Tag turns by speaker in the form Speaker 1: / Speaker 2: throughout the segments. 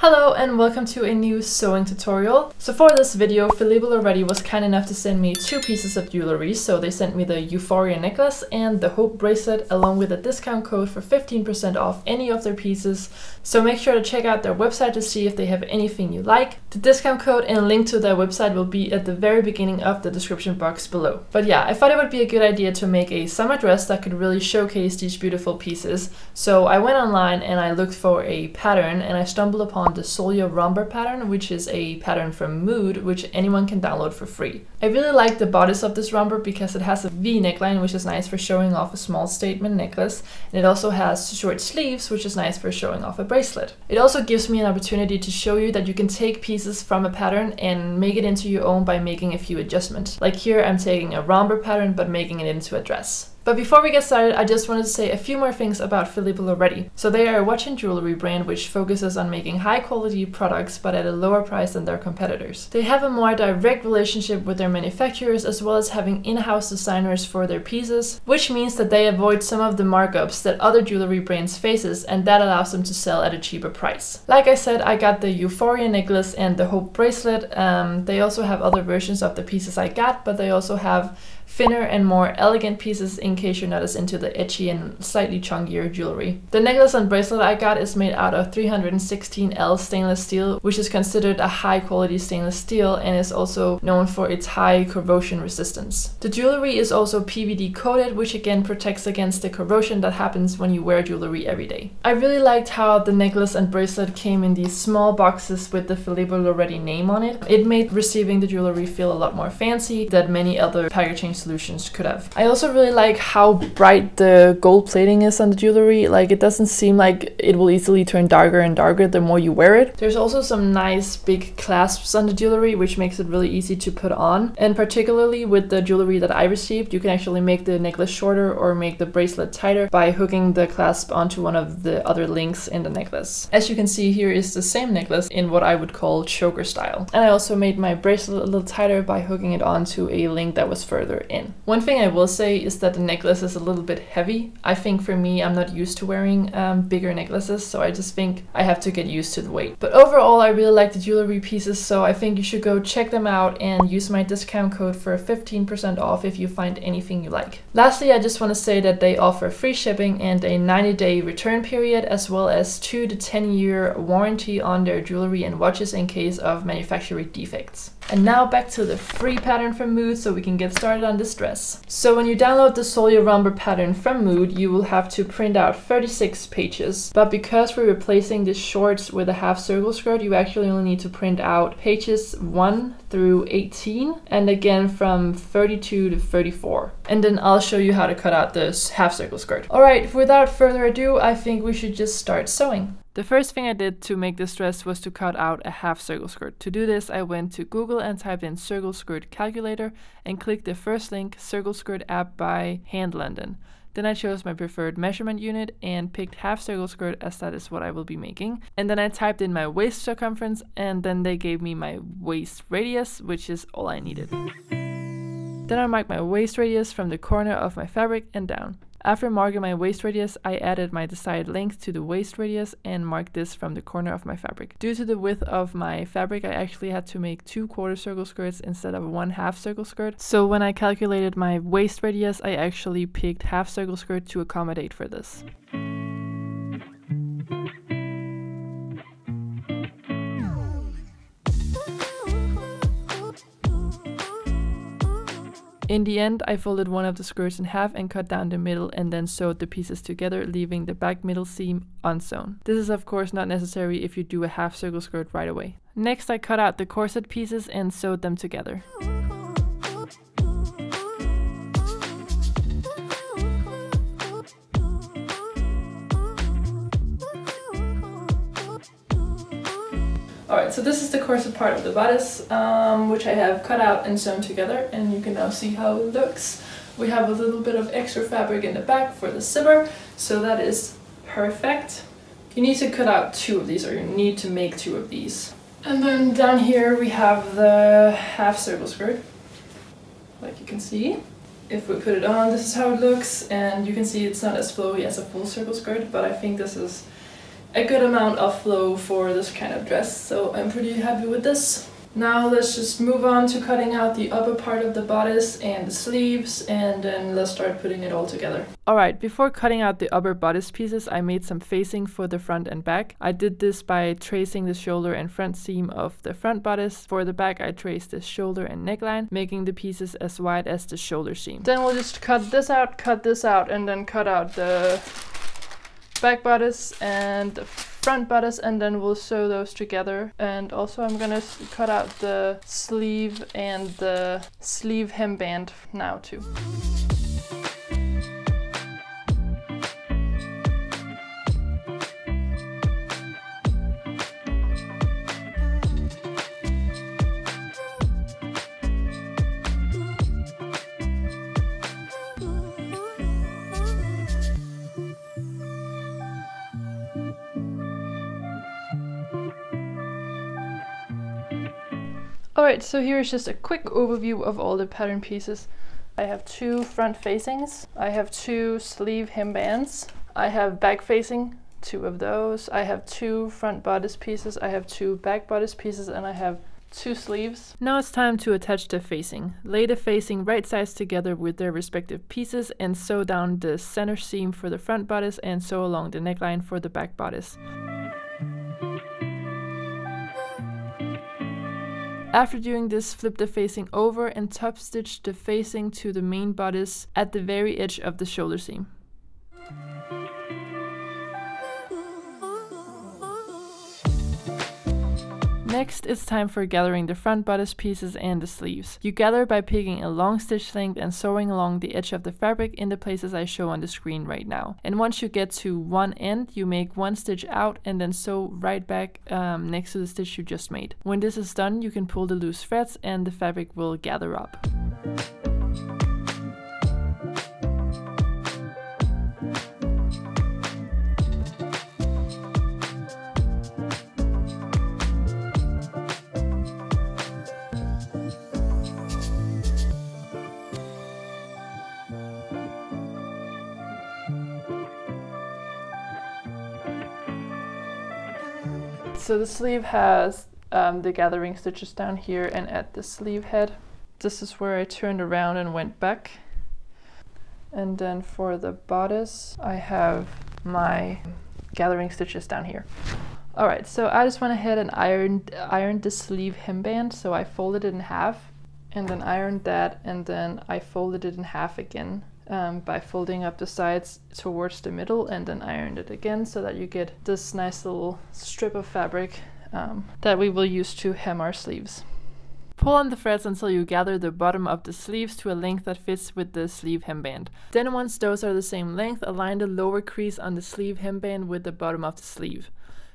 Speaker 1: Hello and welcome to a new sewing tutorial. So for this video, Filippo Loreti was kind enough to send me two pieces of jewelry. So they sent me the Euphoria necklace and the Hope bracelet along with a discount code for 15% off any of their pieces. So make sure to check out their website to see if they have anything you like. The discount code and link to their website will be at the very beginning of the description box below. But yeah, I thought it would be a good idea to make a summer dress that could really showcase these beautiful pieces. So I went online and I looked for a pattern and I stumbled upon the Solia romper pattern, which is a pattern from Mood, which anyone can download for free. I really like the bodice of this romper because it has a V neckline, which is nice for showing off a small statement necklace, and it also has short sleeves, which is nice for showing off a bracelet. It also gives me an opportunity to show you that you can take pieces from a pattern and make it into your own by making a few adjustments. Like here I'm taking a romper pattern but making it into a dress. But before we get started, I just wanted to say a few more things about Filippo Loreti. So they are a watch and jewelry brand which focuses on making high quality products but at a lower price than their competitors. They have a more direct relationship with their manufacturers as well as having in-house designers for their pieces, which means that they avoid some of the markups that other jewelry brands faces, and that allows them to sell at a cheaper price. Like I said, I got the Euphoria necklace and the Hope bracelet. They also have other versions of the pieces I got, but they also have thinner and more elegant pieces in case you're not as into the edgy and slightly chunkier jewelry. The necklace and bracelet I got is made out of 316L stainless steel, which is considered a high quality stainless steel and is also known for its high corrosion resistance. The jewelry is also PVD coated, which again protects against the corrosion that happens when you wear jewelry every day. I really liked how the necklace and bracelet came in these small boxes with the Filippo Loreti name on it. It made receiving the jewelry feel a lot more fancy than many other packaging solutions could have. I also really like how bright the gold plating is on the jewelry. Like, it doesn't seem like it will easily turn darker and darker the more you wear it. There's also some nice big clasps on the jewelry, which makes it really easy to put on. And particularly with the jewelry that I received, you can actually make the necklace shorter or make the bracelet tighter by hooking the clasp onto one of the other links in the necklace. As you can see, here is the same necklace in what I would call choker style. And I also made my bracelet a little tighter by hooking it onto a link that was further in. One thing I will say is that the necklace is a little bit heavy. I think for me, I'm not used to wearing bigger necklaces, so I just think I have to get used to the weight. But overall, I really like the jewelry pieces, so I think you should go check them out and use my discount code for 15% off if you find anything you like. Lastly, I just want to say that they offer free shipping and a 90-day return period, as well as 2 to 10-year warranty on their jewelry and watches in case of manufacturing defects. And now back to the free pattern from Mood so we can get started on this dress. So when you download the Solia romper pattern from Mood, you will have to print out 36 pages. But because we're replacing the shorts with a half circle skirt, you actually only need to print out pages 1 through 18 and again from 32 to 34. And then I'll show you how to cut out this half circle skirt. Alright, without further ado, I think we should just start sewing. The first thing I did to make this dress was to cut out a half circle skirt. To do this, I went to Google and typed in circle skirt calculator and clicked the first link, circle skirt app by Hand London. Then I chose my preferred measurement unit and picked half circle skirt as that is what I will be making. And then I typed in my waist circumference and then they gave me my waist radius, which is all I needed. Then I marked my waist radius from the corner of my fabric and down. After marking my waist radius, I added my desired length to the waist radius and marked this from the corner of my fabric. Due to the width of my fabric, I actually had to make 2 quarter circle skirts instead of 1 half circle skirt. So when I calculated my waist radius, I actually picked half circle skirt to accommodate for this. In the end, I folded one of the skirts in half and cut down the middle and then sewed the pieces together, leaving the back middle seam unsewn. This is of course not necessary if you do a half circle skirt right away. Next, I cut out the corset pieces and sewed them together. Alright, so this is the corset part of the bodice, which I have cut out and sewn together, and you can now see how it looks. We have a little bit of extra fabric in the back for the zipper, so that is perfect. You need to cut out 2 of these, or you need to make 2 of these. And then down here we have the half circle skirt, like you can see. If we put it on, this is how it looks, and you can see it's not as flowy as a full circle skirt, but I think this is a good amount of flow for this kind of dress, so I'm pretty happy with this. Now let's just move on to cutting out the upper part of the bodice and the sleeves, and then let's start putting it all together. Alright, before cutting out the upper bodice pieces, I made some facing for the front and back. I did this by tracing the shoulder and front seam of the front bodice. For the back, I traced the shoulder and neckline, making the pieces as wide as the shoulder seam. Then we'll just cut this out, and then cut out the back bodice and the front bodice, and then we'll sew those together. And also I'm gonna cut out the sleeve and the sleeve hemband now too. Alright, so here's just a quick overview of all the pattern pieces. I have 2 front facings, I have 2 sleeve hembands, I have back facing, 2 of those, I have 2 front bodice pieces, I have 2 back bodice pieces, and I have 2 sleeves. Now it's time to attach the facing. Lay the facing right sides together with their respective pieces and sew down the center seam for the front bodice and sew along the neckline for the back bodice. After doing this, flip the facing over and top stitch the facing to the main bodice at the very edge of the shoulder seam. Next, it's time for gathering the front bodice pieces and the sleeves. You gather by picking a long stitch length and sewing along the edge of the fabric in the places I show on the screen right now. And once you get to one end, you make 1 stitch out and then sew right back next to the stitch you just made. When this is done, you can pull the loose threads and the fabric will gather up. So the sleeve has the gathering stitches down here and at the sleeve head. This is where I turned around and went back. And then for the bodice, I have my gathering stitches down here. Alright, so I just went ahead and ironed the sleeve hemband. So I folded it in half and then ironed that, and then I folded it in half again. By folding up the sides towards the middle, and then ironed it again so that you get this nice little strip of fabric that we will use to hem our sleeves. Pull on the threads until you gather the bottom of the sleeves to a length that fits with the sleeve hemband. Then once those are the same length, align the lower crease on the sleeve hemband with the bottom of the sleeve.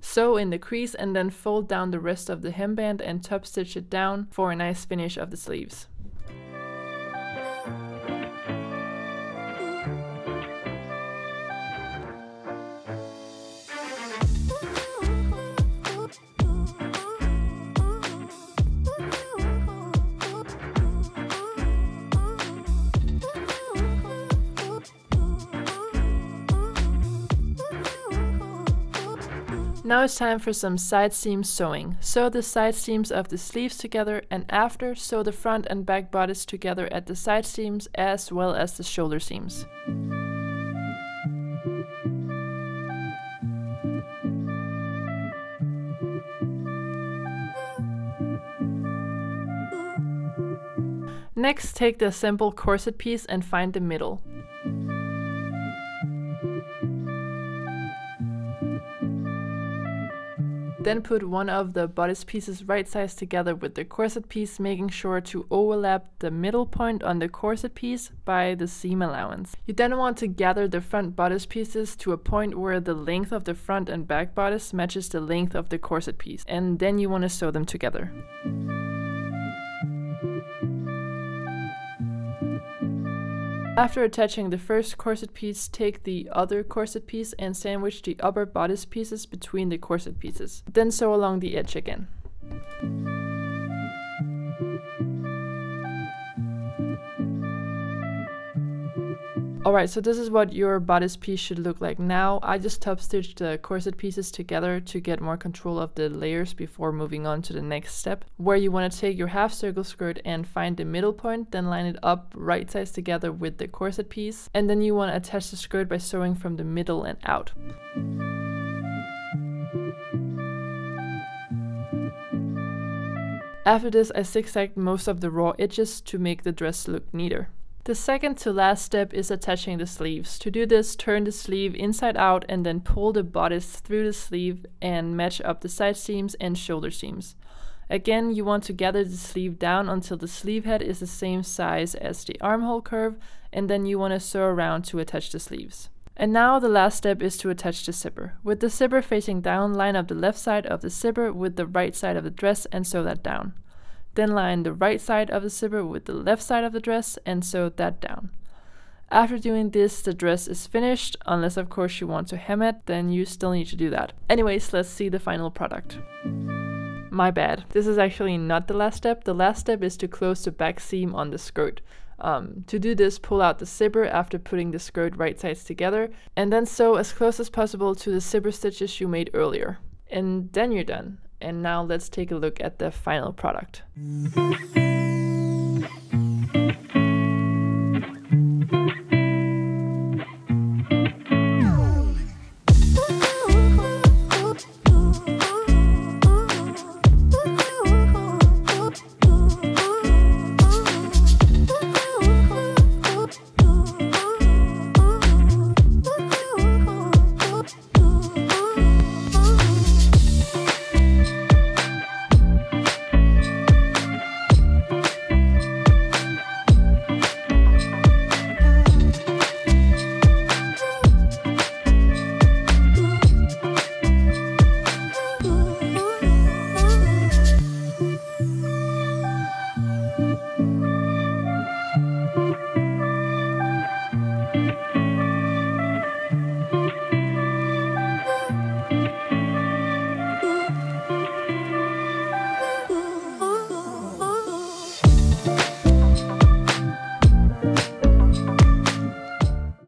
Speaker 1: Sew in the crease and then fold down the rest of the hemband and top stitch it down for a nice finish of the sleeves. Now it's time for some side seam sewing. Sew the side seams of the sleeves together, and after, sew the front and back bodice together at the side seams as well as the shoulder seams. Next, take the simple corset piece and find the middle. Then put one of the bodice pieces right sides together with the corset piece, making sure to overlap the middle point on the corset piece by the seam allowance. You then want to gather the front bodice pieces to a point where the length of the front and back bodice matches the length of the corset piece, and then you want to sew them together. After attaching the first corset piece, take the other corset piece and sandwich the upper bodice pieces between the corset pieces. Then sew along the edge again. Alright, so this is what your bodice piece should look like now. I just top stitched the corset pieces together to get more control of the layers before moving on to the next step, where you want to take your half circle skirt and find the middle point, then line it up right sides together with the corset piece, and then you want to attach the skirt by sewing from the middle and out. After this, I zigzagged most of the raw edges to make the dress look neater. The second to last step is attaching the sleeves. To do this, turn the sleeve inside out and then pull the bodice through the sleeve and match up the side seams and shoulder seams. Again, you want to gather the sleeve down until the sleeve head is the same size as the armhole curve, and then you want to sew around to attach the sleeves. And now the last step is to attach the zipper. With the zipper facing down, line up the left side of the zipper with the right side of the dress and sew that down. Then line the right side of the zipper with the left side of the dress and sew that down. After doing this, the dress is finished, unless of course you want to hem it, then you still need to do that. Anyways, let's see the final product. My bad. This is actually not the last step. The last step is to close the back seam on the skirt. To do this, pull out the zipper after putting the skirt right sides together, and then sew as close as possible to the zipper stitches you made earlier. And then you're done. And now let's take a look at the final product.